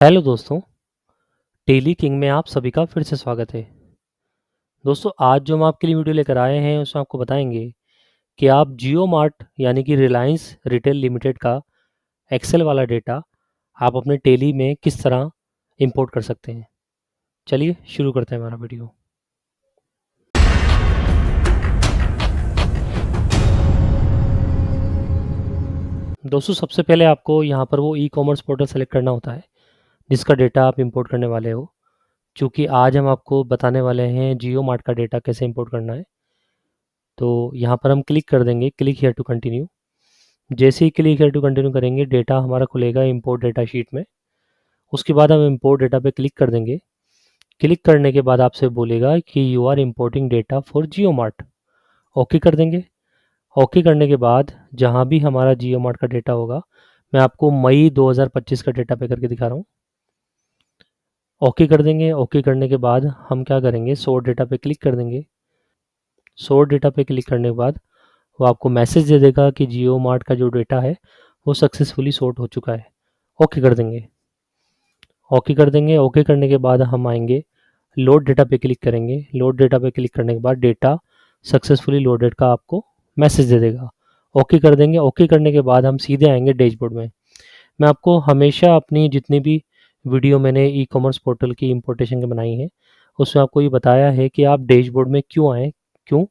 Hello दोस्तों, tele king में आप सभी का फिर से स्वागत है। दोस्तों, आज जो हम आपके लिए वीडियो लेकर आए हैं उसमें आपको बताएंगे कि आप जियो मार्ट यानी कि रिलायंस रिटेल लिमिटेड का एक्सेल वाला डेटा आप अपने टेली में किस तरह इंपोर्ट कर सकते हैं। चलिए शुरू करते हैं हमारा वीडियो। दोस्तों, सबसे पहले आपको यहाँ पर वो ई कॉमर्स पोर्टल सेलेक्ट करना होता है जिसका डेटा आप इंपोर्ट करने वाले हो। चूँकि आज हम आपको बताने वाले हैं जियो मार्ट का डेटा कैसे इंपोर्ट करना है, तो यहाँ पर हम क्लिक कर देंगे क्लिक हियर टू कंटिन्यू। जैसे ही क्लिक हियर टू कंटिन्यू करेंगे डेटा हमारा खुलेगा इंपोर्ट डेटा शीट में। उसके बाद हम इंपोर्ट डेटा पे क्लिक कर देंगे। क्लिक करने के बाद आपसे बोलेगा कि you are importing data for Jio mart. Okay कर देंगे। ओके करने के बाद जहाँ भी हमारा जियो मार्ट का डेटा होगा, मैं आपको मई 2025 का डेटा पे करके दिखा रहा हूँ। ओके कर देंगे। ओके करने के बाद हम क्या करेंगे, सोर्ट डेटा पे क्लिक कर देंगे। सोर्ट डेटा पे क्लिक करने के बाद वो आपको मैसेज दे देगा कि जियो मार्ट का जो डेटा है वो सक्सेसफुली सोर्ट हो चुका है। ओके कर देंगे। ओके कर देंगे। ओके करने के बाद हम आएंगे लोड डेटा पे क्लिक करेंगे। लोड डेटा पे क्लिक करने के बाद डेटा सक्सेसफुली लोडेड का आपको मैसेज दे देगा। ओके कर देंगे। ओके करने के बाद हम सीधे आएंगे डैशबोर्ड में। मैं आपको हमेशा अपनी जितनी भी वीडियो मैंने ई कॉमर्स पोर्टल की इंपोर्टेशन की बनाई है उसमें आपको ये बताया है कि आप डैशबोर्ड में क्यों आएँ। क्यों?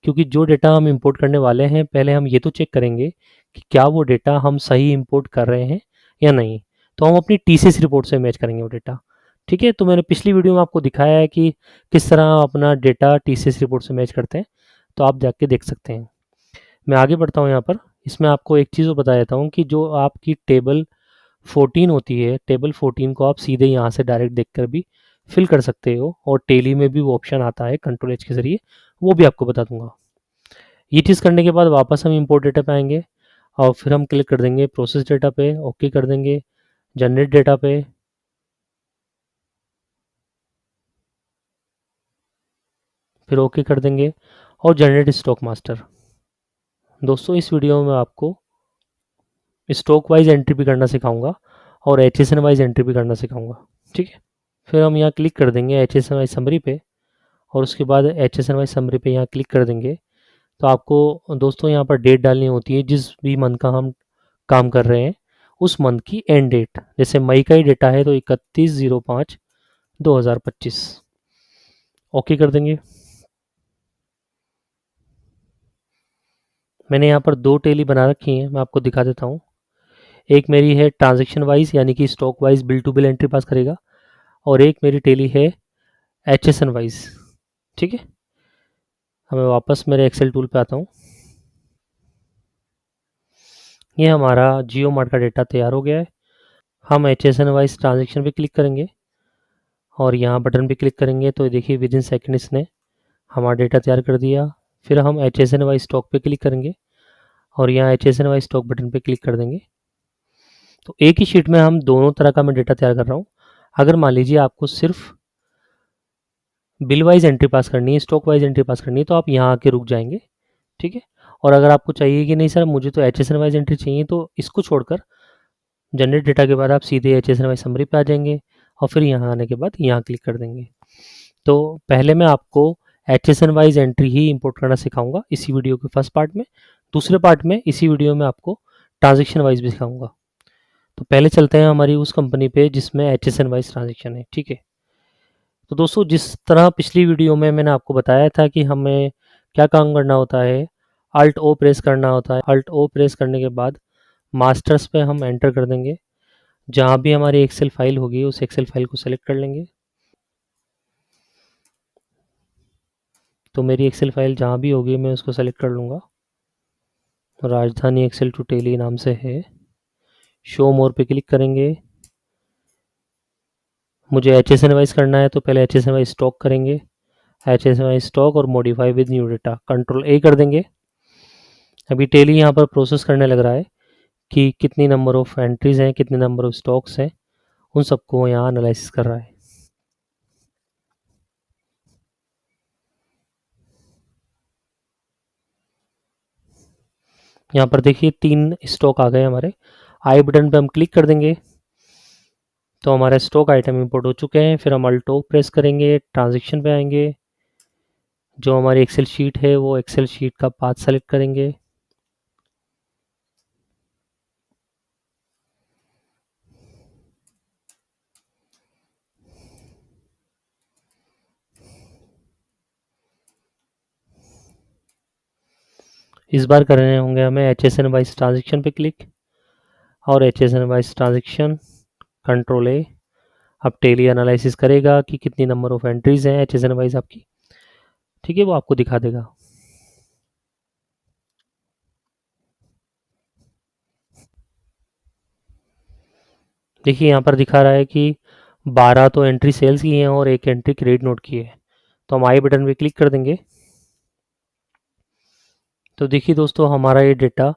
क्योंकि जो डेटा हम इंपोर्ट करने वाले हैं पहले हम ये तो चेक करेंगे कि क्या वो डेटा हम सही इंपोर्ट कर रहे हैं या नहीं। तो हम अपनी टीसीएस रिपोर्ट से मैच करेंगे वो डेटा। ठीक है, तो मैंने पिछली वीडियो में आपको दिखाया है कि किस तरह अपना डेटा टीसीएस रिपोर्ट से मैच करते हैं, तो आप जाके देख सकते हैं। मैं आगे बढ़ता हूँ यहाँ पर। इसमें आपको एक चीज़ और बता देता हूँ कि जो आपकी टेबल 14 होती है, टेबल 14 को आप सीधे यहाँ से डायरेक्ट देखकर भी फिल कर सकते हो और टेली में भी वो ऑप्शन आता है कंट्रोल एच के ज़रिए, वो भी आपको बता दूंगा। ये चीज़ करने के बाद वापस हम इंपोर्ट डेटा पे आएंगे और फिर हम क्लिक कर देंगे प्रोसेस डेटा पे। ओके कर देंगे। जनरेट डेटा पे फिर ओके कर देंगे और जनरेट स्टॉक मास्टर। दोस्तों, इस वीडियो में आपको स्टॉक वाइज एंट्री भी करना सिखाऊंगा और H S N wise entry भी करना सिखाऊंगा। ठीक है, फिर हम यहाँ क्लिक कर देंगे H S N wise summary पे और उसके बाद H S N wise summary पे यहाँ क्लिक कर देंगे। तो आपको दोस्तों यहाँ पर डेट डालनी होती है जिस भी मंथ का हम काम कर रहे हैं, उस मंथ की एंड डेट। जैसे मई का ही डेटा है तो 31/05/2025। ओके कर देंगे। मैंने यहाँ पर दो टेली बना रखी हैं, मैं आपको दिखा देता हूँ। एक मेरी है ट्रांजैक्शन वाइज यानी कि stock wise bill to bill entry pass करेगा और एक मेरी टेली है एच एस एन वाइज। ठीक है, अब मैं वापस मेरे एक्सेल टूल पे आता हूँ। ये हमारा जियो मार्ट का डेटा तैयार हो गया है। हम H S N wise transaction पे क्लिक करेंगे और यहाँ बटन पे क्लिक करेंगे तो देखिए विद इन सेकेंड इसने हमारा डेटा तैयार कर दिया। फिर हम H S N wise stock पे क्लिक करेंगे और यहाँ H S N wise stock button पे क्लिक कर देंगे। तो एक ही शीट में हम दोनों तरह का मैं डेटा तैयार कर रहा हूँ। अगर मान लीजिए आपको सिर्फ बिल वाइज एंट्री पास करनी है, स्टॉक वाइज एंट्री पास करनी है, तो आप यहाँ आके रुक जाएंगे। ठीक है, और अगर आपको चाहिए कि नहीं सर मुझे तो H S N wise entry चाहिए, तो इसको छोड़कर जनरेट डेटा के बाद आप सीधे H S N wise summary पे आ जाएंगे और फिर यहाँ आने के बाद यहाँ क्लिक कर देंगे। तो पहले मैं आपको H S N wise entry ही इंपोर्ट करना सिखाऊंगा इसी वीडियो के फर्स्ट पार्ट में। दूसरे पार्ट में इसी वीडियो में आपको ट्रांजेक्शन वाइज भी सिखाऊंगा। तो पहले चलते हैं हमारी उस कंपनी पे जिसमें H S N wise transaction है। ठीक है, तो दोस्तों जिस तरह पिछली वीडियो में मैंने आपको बताया था कि हमें क्या काम करना होता है, अल्ट ओ प्रेस करना होता है। अल्ट ओ प्रेस करने के बाद मास्टर्स पे हम एंटर कर देंगे। जहाँ भी हमारी एक्सेल फाइल होगी उस एक्सेल फाइल को सेलेक्ट कर लेंगे। तो मेरी एक्सेल फाइल जहाँ भी होगी मैं उसको सेलेक्ट कर लूँगा। राजधानी एक्सेल टू टेली नाम से है। शो मोर पे क्लिक करेंगे। मुझे एच एस एन वाइज करना है तो पहले H S N wise stock करेंगे। H S N wise stock और modify with new data control A कर देंगे। अभी टेली यहाँ पर प्रोसेस करने लग रहा है कि कितनी नंबर ऑफ एंट्रीज हैं, कितने नंबर ऑफ स्टॉक्स हैं, उन सबको यहाँ एनालिसिस कर रहा है। यहाँ पर देखिए 3 स्टॉक आ गए हमारे। आई बटन पे हम क्लिक कर देंगे तो हमारे स्टॉक आइटम इंपोर्ट हो चुके हैं। फिर हम अल्ट ओ प्रेस करेंगे, ट्रांजैक्शन पे आएंगे, जो हमारी एक्सेल शीट है वो एक्सेल शीट का पाथ सेलेक्ट करेंगे। इस बार करने होंगे हमें H S N wise transaction पे क्लिक, और H S N wise transaction control A. अब टेली एनालिसिस करेगा कि कितनी नंबर ऑफ एंट्रीज हैं एच एस एन वाइज आपकी, ठीक है, वो आपको दिखा देगा। देखिए यहाँ पर दिखा रहा है कि 12 तो एंट्री सेल्स की हैं और एक एंट्री क्रेडिट नोट की है। तो हम आई बटन पे क्लिक कर देंगे। तो देखिए दोस्तों, हमारा ये डेटा,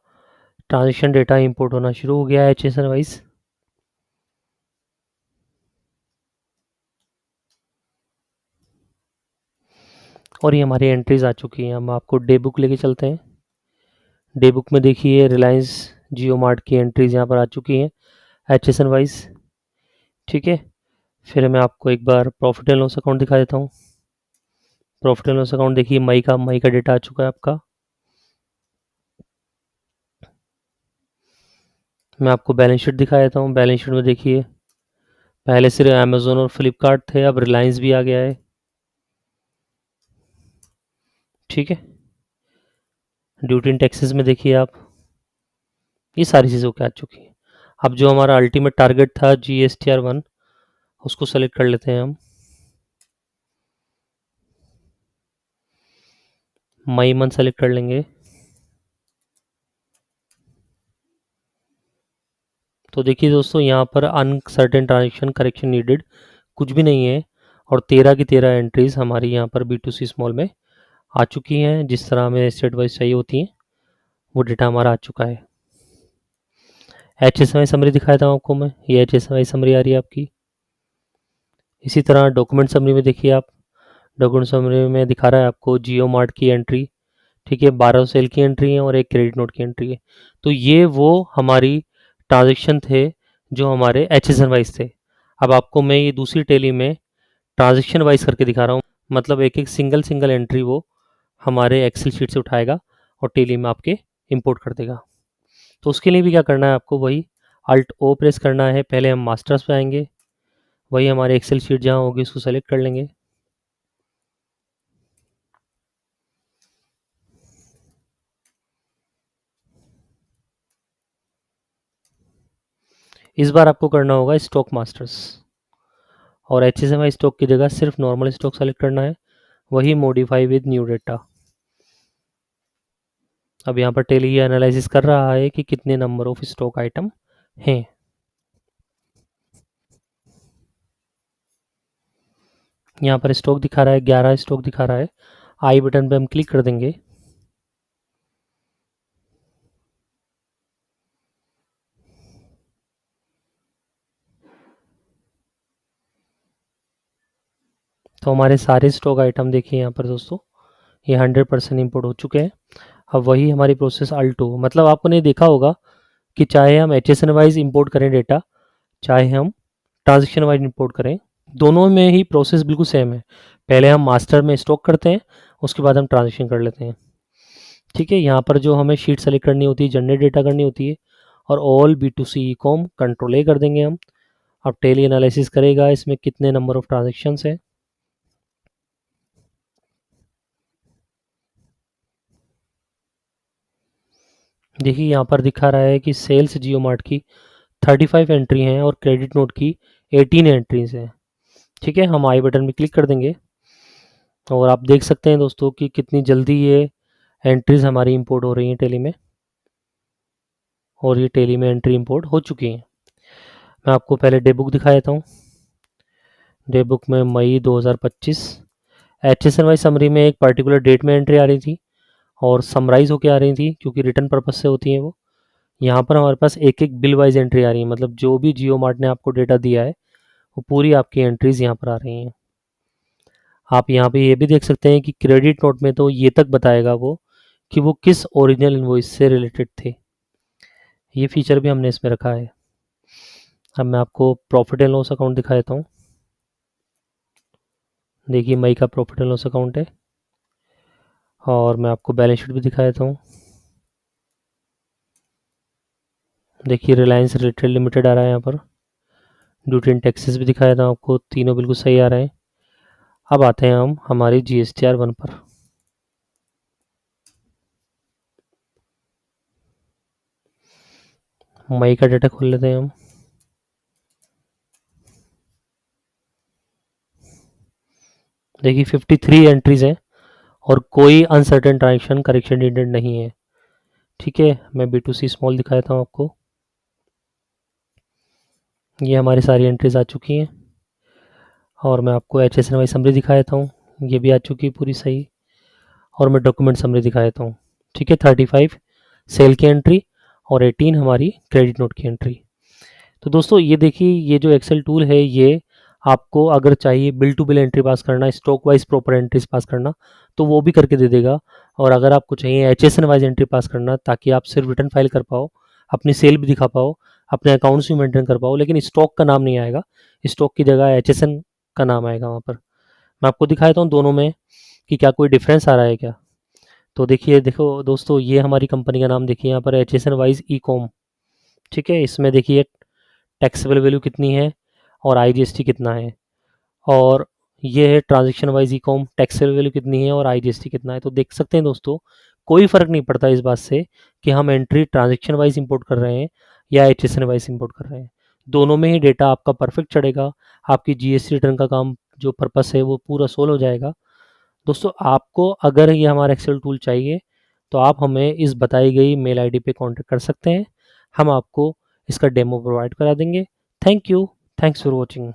ट्रांजेक्शन डेटा इंपोर्ट होना शुरू हो गया है एच एस एन वाइज। और ये हमारी एंट्रीज आ चुकी हैं। हम आपको डे बुक लेके चलते हैं। डे बुक में देखिए रिलायंस जियो मार्ट की एंट्रीज यहाँ पर आ चुकी हैं एच एस एन वाइज, ठीक है। फिर मैं आपको एक बार प्रॉफिट एंड लॉस अकाउंट दिखा देता हूँ। प्रॉफिट एंड लॉस अकाउंट देखिए, मई का डेटा आ चुका है आपका। मैं आपको बैलेंस शीट दिखा देता हूँ। बैलेंस शीट में देखिए, पहले सिर्फ अमेजोन और फ्लिपकार्ट थे, अब रिलायंस भी आ गया है, ठीक है। ड्यूटी एंड टैक्सेस में देखिए आप, ये सारी चीज़ों के आ चुकी है। अब जो हमारा अल्टीमेट टारगेट था GSTR 1, उसको सेलेक्ट कर लेते हैं हम। मई मंथ सेलेक्ट कर लेंगे। तो देखिए दोस्तों, यहाँ पर अनसर्टेन ट्रांजेक्शन करेक्शन नीडेड कुछ भी नहीं है, और 13 की 13 एंट्रीज हमारी यहाँ पर B2C स्मॉल में आ चुकी हैं। जिस तरह हमें स्टेट वाइज चाहिए होती हैं, वो डेटा हमारा आ चुका है। HSMI समरी दिखाया था आपको मैं, ये HSMI समरी आ रही है आपकी। इसी तरह डॉक्यूमेंट समरी में देखिए आप, डॉक्यूमेंट समरी में दिखा रहा है आपको जियो मार्ट की एंट्री, ठीक है, 12 सेल की एंट्री है और एक क्रेडिट नोट की एंट्री है। तो ये वो हमारी ट्रांजेक्शन थे जो हमारे HSN वाइज थे। अब आपको मैं ये दूसरी टेली में ट्रांजेक्शन वाइज करके दिखा रहा हूँ, मतलब एक एक सिंगल सिंगल एंट्री वो हमारे एक्सेल शीट से उठाएगा और टेली में आपके इंपोर्ट कर देगा। तो उसके लिए भी क्या करना है आपको, वही अल्ट ओ प्रेस करना है। पहले हम मास्टर्स पे आएंगे, वही हमारे एक्सेल शीट जहाँ होगी उसको सेलेक्ट कर लेंगे। इस बार आपको करना होगा स्टॉक मास्टर्स, और HSMI स्टॉक की जगह सिर्फ नॉर्मल स्टॉक सेलेक्ट करना है, वही मॉडिफाई विद न्यू डेटा। अब यहाँ पर टेली ये एनालिसिस कर रहा है कि कितने नंबर ऑफ स्टॉक आइटम हैं। यहाँ पर स्टॉक दिखा रहा है, 11 स्टॉक दिखा रहा है। आई बटन पे हम क्लिक कर देंगे। तो हमारे सारे स्टॉक आइटम देखिए यहाँ पर दोस्तों, ये 100% इम्पोर्ट हो चुके हैं। अब वही हमारी प्रोसेस अल्टो, मतलब आपने देखा होगा कि चाहे हम HSN वाइज इम्पोर्ट करें डेटा, चाहे हम ट्रांजेक्शन वाइज इम्पोर्ट करें, दोनों में ही प्रोसेस बिल्कुल सेम है। पहले हम मास्टर में स्टॉक करते हैं, उसके बाद हम ट्रांजेक्शन कर लेते हैं, ठीक है। यहाँ पर जो हमें शीट सेलेक्ट करनी होती है, जनरेट डेटा करनी होती है, और all B2C e com control A कर देंगे हम। अब टेली एनालिसिस करेगा इसमें कितने नंबर ऑफ ट्रांजेक्शन्स हैं। देखिए यहाँ पर दिखा रहा है कि सेल्स जियो मार्ट की 35 एंट्री हैं और क्रेडिट नोट की 18 एंट्रीज हैं, ठीक है। हम आई बटन में क्लिक कर देंगे, और आप देख सकते हैं दोस्तों कि कितनी जल्दी ये एंट्रीज हमारी इंपोर्ट हो रही हैं टेली में, और ये टेली में एंट्री इंपोर्ट हो चुकी हैं। मैं आपको पहले डे बुक दिखा देता हूँ। डे बुक में मई 2025 HSN वाई समरी में एक पर्टिकुलर डेट में एंट्री आ रही थी और समराइज होके आ रही थी, क्योंकि रिटर्न पर्पज से होती हैं वो। यहाँ पर हमारे पास एक एक बिल वाइज एंट्री आ रही है, मतलब जो भी जियो मार्ट ने आपको डेटा दिया है वो पूरी आपकी एंट्रीज यहाँ पर आ रही हैं। आप यहाँ पे ये भी देख सकते हैं कि क्रेडिट नोट में तो ये तक बताएगा वो कि वो किस ओरिजिनल इनवॉइस से रिलेटेड थे। ये फीचर भी हमने इसमें रखा है। अब मैं आपको प्रॉफिट एंड लॉस अकाउंट दिखा देता हूँ। देखिए मई का प्रॉफिट एंड लॉस अकाउंट है और मैं आपको बैलेंस शीट भी दिखा देता हूँ। देखिए रिलायंस रिटेल लिमिटेड आ रहा है यहाँ पर, ड्यूटी एंड टैक्सेस भी दिखा देता हूँ आपको, तीनों बिल्कुल सही आ रहे हैं। अब आते हैं हम हमारी GSTR 1 पर। मई का डाटा खोल लेते हैं हम। देखिए 53 एंट्रीज हैं और कोई अनसर्टेन ट्रांजेक्शन करेक्शन नीडेड नहीं है। ठीक है, मैं B2C स्मॉल दिखा देता हूँ आपको। ये हमारी सारी एंट्रीज आ चुकी हैं और मैं आपको HSNY समरी दिखा देता हूँ, ये भी आ चुकी है पूरी सही। और मैं डॉक्यूमेंट समरी दिखा देता हूँ। ठीक है, 35 सेल की एंट्री और 18 हमारी क्रेडिट नोट की एंट्री। तो दोस्तों ये देखिए, ये जो एक्सेल टूल है ये आपको अगर चाहिए bill to bill entry pass करना, stock wise proper entries pass करना, तो वो भी करके दे देगा। और अगर आपको चाहिए HSN वाइज एंट्री पास करना ताकि आप सिर्फ रिटर्न फाइल कर पाओ, अपनी सेल भी दिखा पाओ, अपने अकाउंट्स भी मेंटेन कर पाओ, लेकिन स्टॉक का नाम नहीं आएगा, स्टॉक की जगह HSN का नाम आएगा वहाँ पर। मैं आपको दिखा देता हूँ दोनों में कि क्या कोई डिफरेंस आ रहा है क्या। तो देखिए, देखो दोस्तों, ये हमारी कंपनी का नाम देखिए यहाँ पर HSN वाइज ई कॉम। ठीक है, इसमें देखिए टैक्सेबल वैल्यू कितनी है और IGST कितना है, और ये है transaction wise e com, taxable value कितनी है और IGST कितना है। तो देख सकते हैं दोस्तों, कोई फ़र्क नहीं पड़ता इस बात से कि हम एंट्री ट्रांजैक्शन वाइज इंपोर्ट कर रहे हैं या HSN वाइज इंपोर्ट कर रहे हैं। दोनों में ही डेटा आपका परफेक्ट चढ़ेगा, आपकी GST रिटर्न का काम जो पर्पस है वो पूरा सोल्व हो जाएगा। दोस्तों आपको अगर ये हमारा एक्सेल टूल चाहिए तो आप हमें इस बताई गई मेल आईडी पे कांटेक्ट कर सकते हैं, हम आपको इसका डेमो प्रोवाइड करा देंगे। Thank you, thanks for watching.